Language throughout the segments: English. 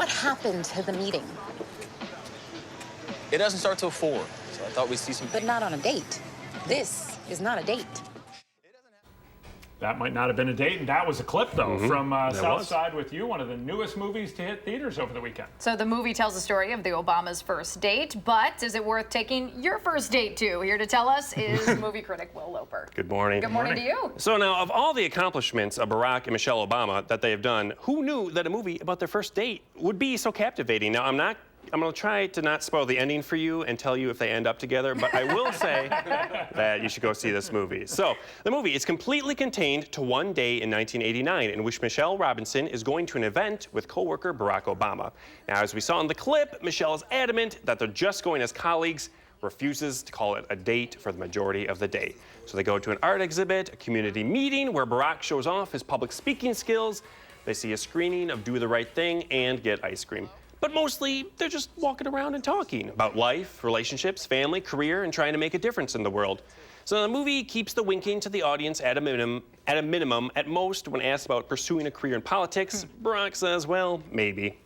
What happened to the meeting? It doesn't start till 4, so I thought we'd see some... But not on a date. This is not a date. That might not have been a date, and that was a clip, though, from Southside with You, one of the newest movies to hit theaters over the weekend. So the movie tells the story of the Obama's first date, but is it worth taking your first date to? Here to tell us is movie critic Will Loper. Good morning. Good morning to you. So now, of all the accomplishments of Barack and Michelle Obama that they have done, who knew that a movie about their first date would be so captivating? Now, I'm going to try to not spoil the ending for you and tell you if they end up together, but I will say that you should go see this movie. So, the movie is completely contained to one day in 1989 in which Michelle Robinson is going to an event with co-worker Barack Obama. Now, as we saw in the clip, Michelle is adamant that they're just going as colleagues, refuses to call it a date for the majority of the day. So they go to an art exhibit, a community meeting where Barack shows off his public speaking skills. They see a screening of Do the Right Thing and get ice cream. But mostly, they're just walking around and talking about life, relationships, family, career, and trying to make a difference in the world. So the movie keeps the winking to the audience at a minimum. At most, when asked about pursuing a career in politics, Barack says, well, maybe.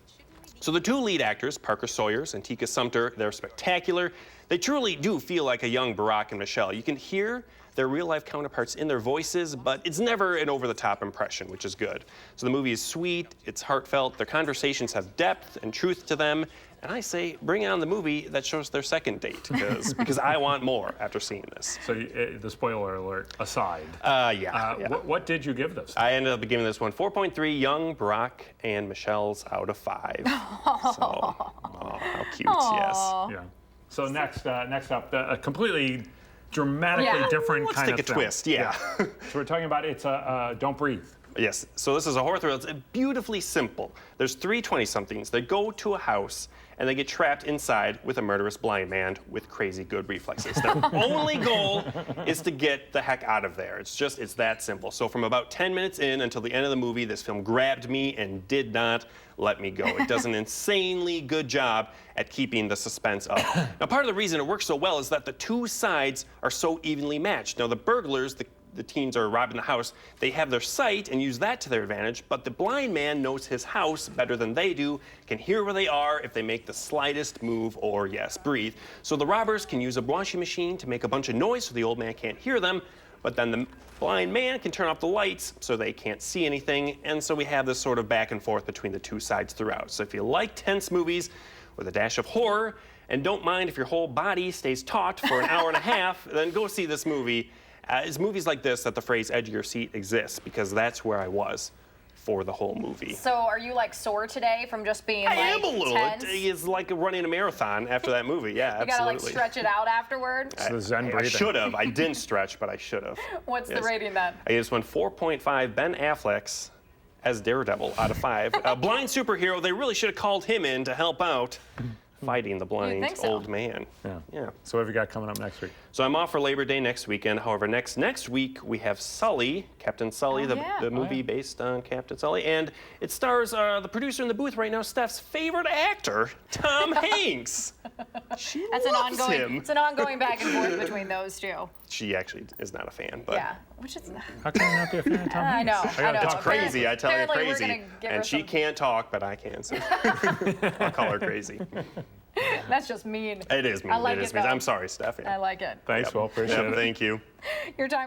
So the two lead actors, Parker Sawyers and Tika Sumpter, they're spectacular. They truly do feel like a young Barack and Michelle. You can hear their real-life counterparts in their voices, but it's never an over-the-top impression, which is good. So the movie is sweet, it's heartfelt, their conversations have depth and truth to them, and I say, bring on the movie that shows their second date, because I want more after seeing this. So the spoiler alert aside. Yeah. What did you give this? I ended up giving this one 4.3 young Barack and Michelle's out of 5. So, how cute, yes. Yeah. So next up, a completely dramatically different Let's kind take of a twist, yeah. So we're talking about Don't Breathe. Yes, so this is a horror thriller. It's beautifully simple. There's 3 20-somethings. They go to a house and they get trapped inside with a murderous blind man with crazy good reflexes. Their only goal is to get the heck out of there. It's that simple. So from about 10 minutes in until the end of the movie, this film grabbed me and did not let me go. It does an insanely good job at keeping the suspense up. Now, part of the reason it works so well is that the two sides are so evenly matched. Now, the burglars, the teens are robbing the house, they have their sight and use that to their advantage, but the blind man knows his house better than they do, can hear where they are if they make the slightest move or, yes, breathe. So the robbers can use a washing machine to make a bunch of noise so the old man can't hear them, but then the blind man can turn off the lights so they can't see anything, and so we have this sort of back and forth between the two sides throughout. So if you like tense movies with a dash of horror, and don't mind if your whole body stays taut for an hour and a half, then go see this movie. It's movies like this that the phrase edge of your seat exists, because that's where I was for the whole movie. So are you like sore today from just being I am a little. tense? It is like running a marathon after that movie, yeah, You gotta like stretch it out afterward? It's the Zen I breathing. should have. I didn't stretch, but I should have. What's the rating then? I gave this one 4.5 Ben Affleck's as Daredevil out of 5. A blind superhero, they really should have called him in to help out fighting the blind old man. Yeah. So what have you got coming up next week? So I'm off for Labor Day next weekend. However, next week we have Sully, Captain Sully, the movie based on Captain Sully, and it stars the producer in the booth right now, Steph's favorite actor, Tom Hanks. She loves him. It's an ongoing back and forth between those two. She actually is not a fan, but Yeah, which is. How can you not be a fan of Tom Hanks? I know. it's crazy. I tell you, Apparently we're crazy. gonna give her And she some- can't talk, but I can. So I'll call her crazy. That's just mean. It is mean. I like it is it, mean. though. I'm sorry, Steph. Thanks, Will. Appreciate it. Thank you. Your time.